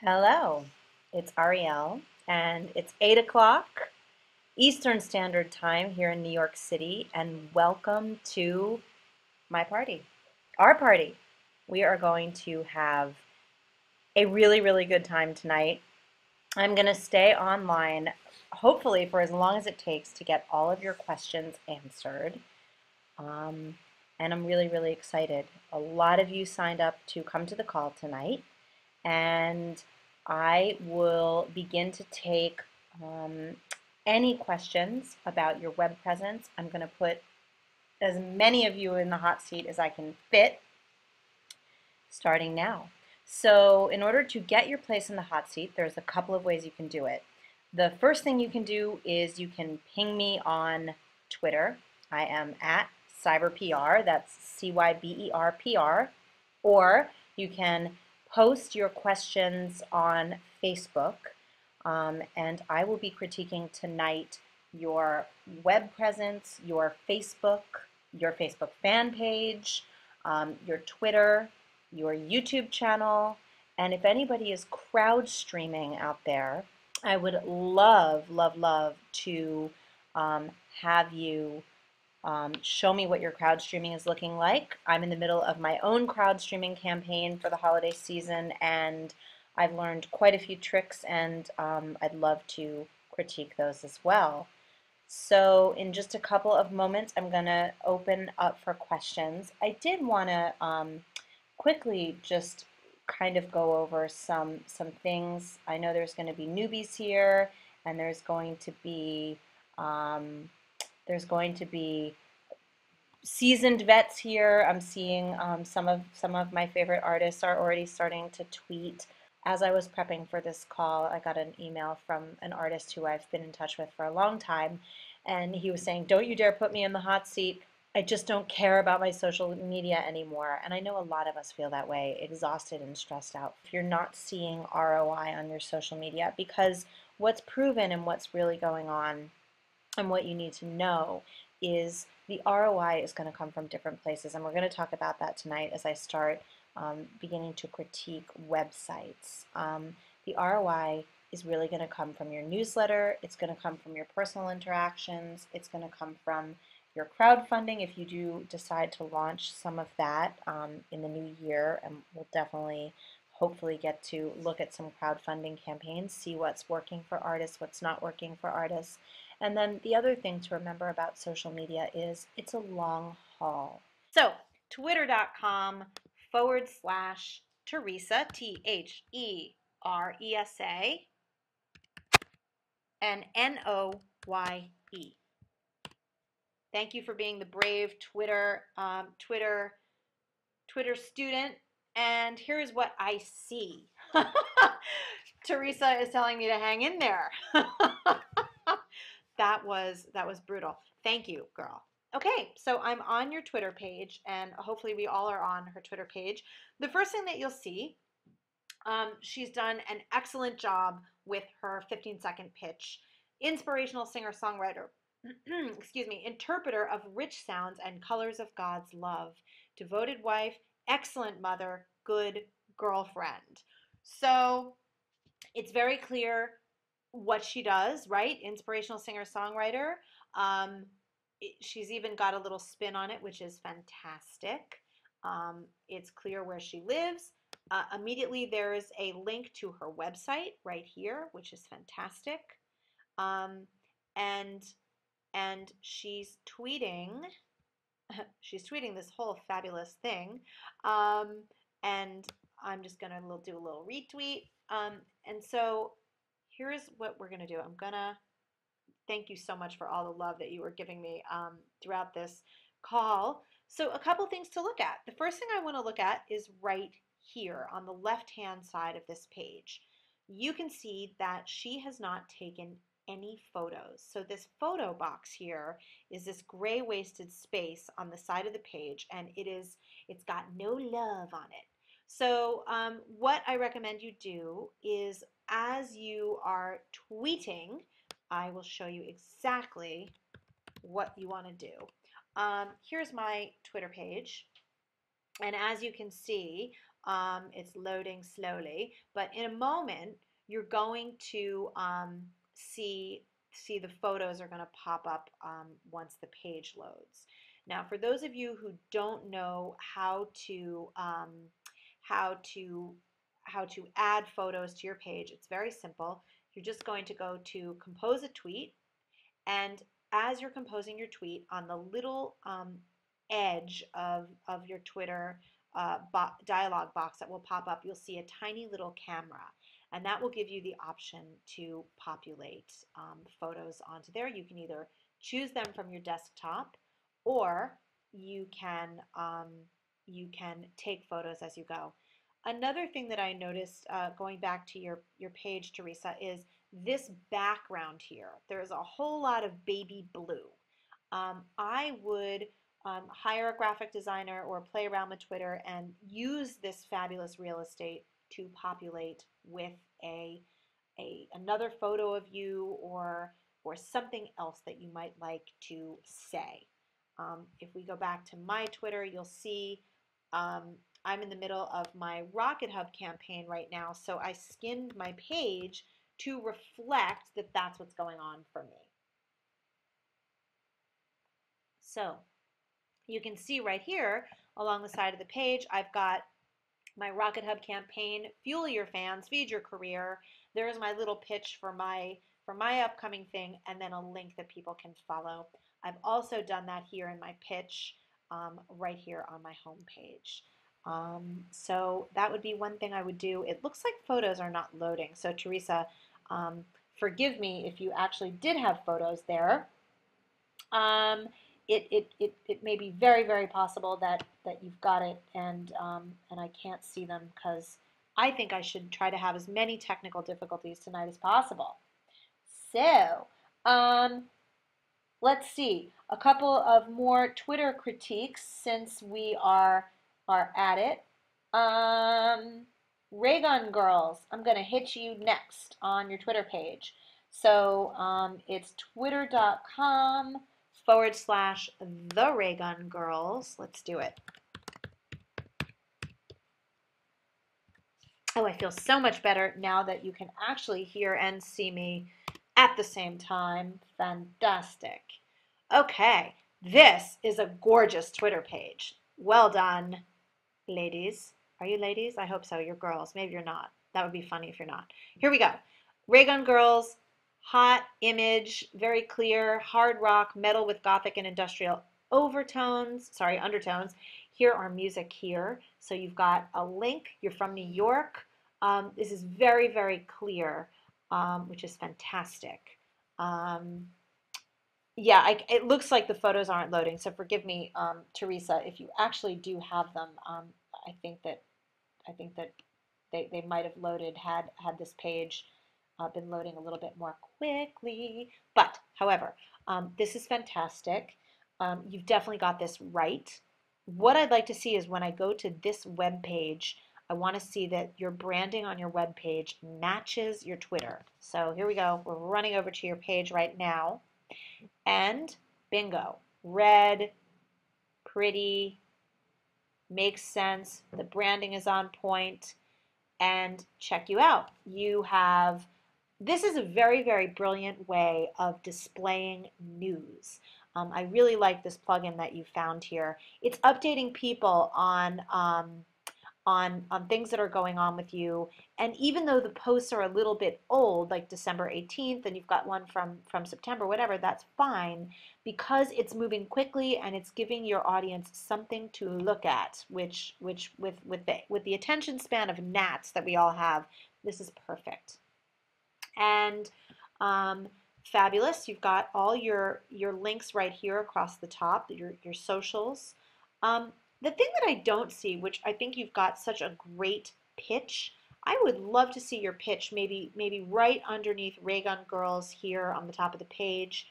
Hello, it's Ariel, and it's 8 o'clock Eastern Standard Time here in New York City, and welcome to my party, our party. We are going to have a really, really good time tonight. I'm going to stay online, hopefully, for as long as it takes to get all of your questions answered. Um, and I'm really, really excited. A lot of you signed up to come to the call tonight, and I will begin to take um, any questions about your web presence. I'm going to put as many of you in the hot seat as I can fit, starting now. So in order to get your place in the hot seat, there's a couple of ways you can do it. The first thing you can do is you can ping me on Twitter. I am at CyberPR, that's CYBERPR, or you can post your questions on Facebook, and I will be critiquing tonight your web presence, your Facebook fan page, your Twitter, your YouTube channel, and if anybody is crowd streaming out there, I would love, love, love to have you show me what your crowd streaming is looking like. I'm in the middle of my own crowd streaming campaign for the holiday season, and I've learned quite a few tricks, and I'd love to critique those as well. So in just a couple of moments, I'm going to open up for questions. I did want to quickly just kind of go over some things. I know there's going to be newbies here, and there's going to be seasoned vets here. I'm seeing some of my favorite artists are already starting to tweet. As I was prepping for this call, I got an email from an artist who I've been in touch with for a long time, and he was saying, "Don't you dare put me in the hot seat. I just don't care about my social media anymore." And I know a lot of us feel that way, exhausted and stressed out. If you're not seeing ROI on your social media, because what's proven and what's really going on and what you need to know is the ROI is going to come from different places, and we're going to talk about that tonight as I start beginning to critique websites. The ROI is really going to come from your newsletter, it's going to come from your personal interactions, it's going to come from your crowdfunding if you do decide to launch some of that in the new year, and we'll definitely hopefully get to look at some crowdfunding campaigns, see what's working for artists, what's not working for artists. And then the other thing to remember about social media is it's a long haul. So twitter.com/Teresa, THERESA, and NOYE. Thank you for being the brave Twitter student. And here's what I see. Teresa is telling me to hang in there. That was brutal. Thank you, girl. Okay, so I'm on your Twitter page, and hopefully we all are on her Twitter page. The first thing that you'll see, she's done an excellent job with her 15-second pitch. Inspirational singer-songwriter, excuse me, interpreter of rich sounds and colors of God's love, devoted wife, excellent mother, good girlfriend. So it's very clear what she does, right? Inspirational singer-songwriter. She's even got a little spin on it, which is fantastic. It's clear where she lives. Immediately there is a link to her website right here, which is fantastic. And she's tweeting this whole fabulous thing. And I'm just gonna do a little retweet. And so here's what we're gonna do. I'm gonna thank you so much for all the love that you were giving me throughout this call. So a couple things to look at. The first thing I want to look at is right here on the left-hand side of this page. You can see that she has not taken any photos. So this photo box here is this gray wasted space on the side of the page, and it's got no love on it. So what I recommend you do is, as you are tweeting, I will show you exactly what you want to do. Here's my Twitter page, and as you can see, It's loading slowly, but in a moment, you're going to see the photos are going to pop up once the page loads. Now, for those of you who don't know how to how to add photos to your page, it's very simple. You're just going to go to compose a tweet, and as you're composing your tweet, on the little edge of your Twitter dialog box that will pop up, you'll see a tiny little camera, and that will give you the option to populate photos onto there. You can either choose them from your desktop, or you can take photos as you go. Another thing that I noticed going back to your page, Teresa, is this background here. There's a whole lot of baby blue. I would hire a graphic designer or play around with Twitter and use this fabulous real estate to populate with another photo of you, or something else that you might like to say. If we go back to my Twitter, you'll see I'm in the middle of my Rocket Hub campaign right now, so I skimmed my page to reflect that that's what's going on for me. So you can see right here along the side of the page, I've got my Rocket Hub campaign, fuel your fans, feed your career. There's my little pitch for my upcoming thing, and then a link that people can follow. I've also done that here in my pitch right here on my home page. So that would be one thing I would do. It looks like photos are not loading. So Teresa, forgive me if you actually did have photos there. It may be very, very possible that you've got it and I can't see them, because I think I should try to have as many technical difficulties tonight as possible. So let's see, a couple of more Twitter critiques since we are at it. Raygun Girls, I'm going to hit you next on your Twitter page. So it's twitter.com/the Raygun Girls. Let's do it. Oh, I feel so much better now that you can actually hear and see me at the same time. Fantastic. Okay, this is a gorgeous Twitter page. Well done, ladies. Are you ladies? I hope so. You're girls. Maybe you're not. That would be funny if you're not. Here we go. Raygun Girls, hot image, very clear, hard rock, metal with gothic and industrial undertones. Here are music here. So you've got a link. You're from New York. This is very, very clear, which is fantastic. Yeah, it looks like the photos aren't loading, so forgive me, Teresa, if you actually do have them. I think that they might have loaded had this page been loading a little bit more quickly. But however, this is fantastic. You've definitely got this right. What I'd like to see is when I go to this web page, I want to see that your branding on your web page matches your Twitter. So here we go. We're running over to your page right now. And bingo, red, pretty, makes sense, the branding is on point, and check you out. You have, this is a very, very brilliant way of displaying news. I really like this plugin that you found here. It's updating people on things that are going on with you. And even though the posts are a little bit old, like December 18th, and you've got one from September, whatever, that's fine, because it's moving quickly and it's giving your audience something to look at, which with the attention span of gnats that we all have, this is perfect. And fabulous. You've got all your links right here across the top, your socials. The thing that I don't see, which I think you've got such a great pitch, I would love to see your pitch maybe right underneath Raygun Girls here on the top of the page.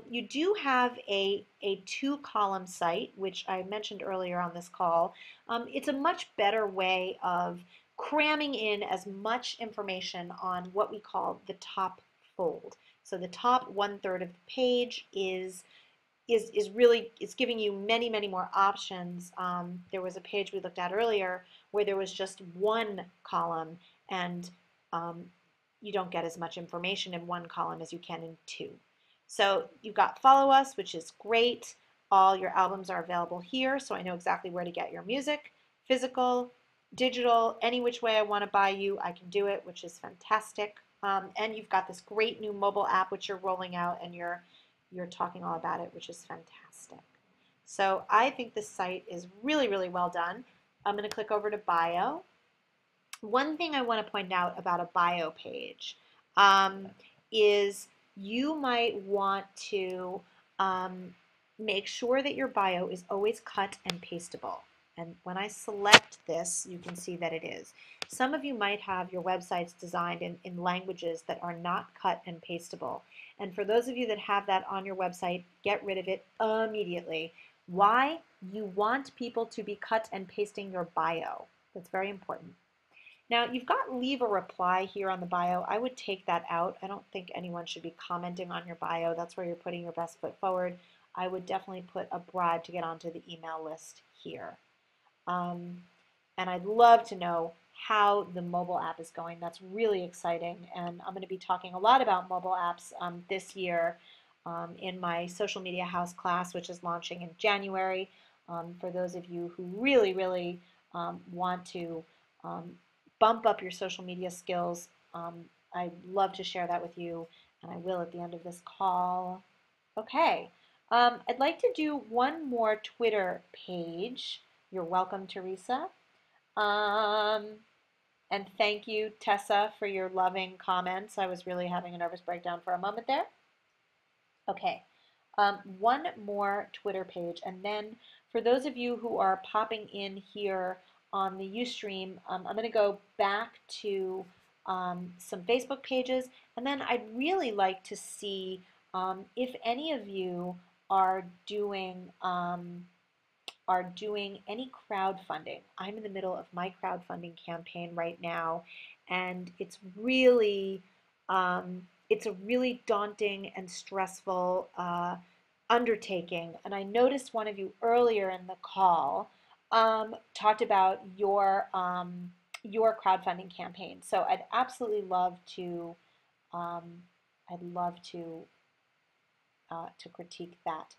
You do have a 2-column site, which I mentioned earlier on this call. It's a much better way of cramming in as much information on what we call the top fold. So the top 1/3 of the page is really, it's giving you many, many more options. There was a page we looked at earlier where there was just one column and you don't get as much information in one column as you can in two. So you've got follow us, which is great. All your albums are available here, so I know exactly where to get your music, physical, digital, any which way I want to buy you, I can do it, which is fantastic. And you've got this great new mobile app which you're rolling out, and you're talking all about it, which is fantastic. So I think this site is really, really well done. I'm going to click over to bio. One thing I want to point out about a bio page um, is you might want to make sure that your bio is always cut and pastable. And when I select this, you can see that it is. Some of you might have your websites designed in languages that are not cut and pastable. And for those of you that have that on your website, get rid of it immediately. Why? You want people to be cut and pasting your bio. That's very important. Now, you've got leave a reply here on the bio. I would take that out. I don't think anyone should be commenting on your bio. That's where you're putting your best foot forward. I would definitely put a bribe to get onto the email list here. And I'd love to know how the mobile app is going. That's really exciting. And I'm going to be talking a lot about mobile apps this year in my social media house class, which is launching in January. For those of you who really, really want to bump up your social media skills, I'd love to share that with you, and I will at the end of this call. Okay, I'd like to do one more Twitter page. You're welcome, Teresa. And thank you, Tessa, for your loving comments. I was really having a nervous breakdown for a moment there. Okay, one more Twitter page, and then for those of you who are popping in here on the Ustream, I'm going to go back to some Facebook pages, and then I'd really like to see if any of you are doing any crowdfunding. I'm in the middle of my crowdfunding campaign right now, and it's a really daunting and stressful undertaking. And I noticed one of you earlier in the call talked about your crowdfunding campaign. So I'd absolutely love to I'd love to critique that.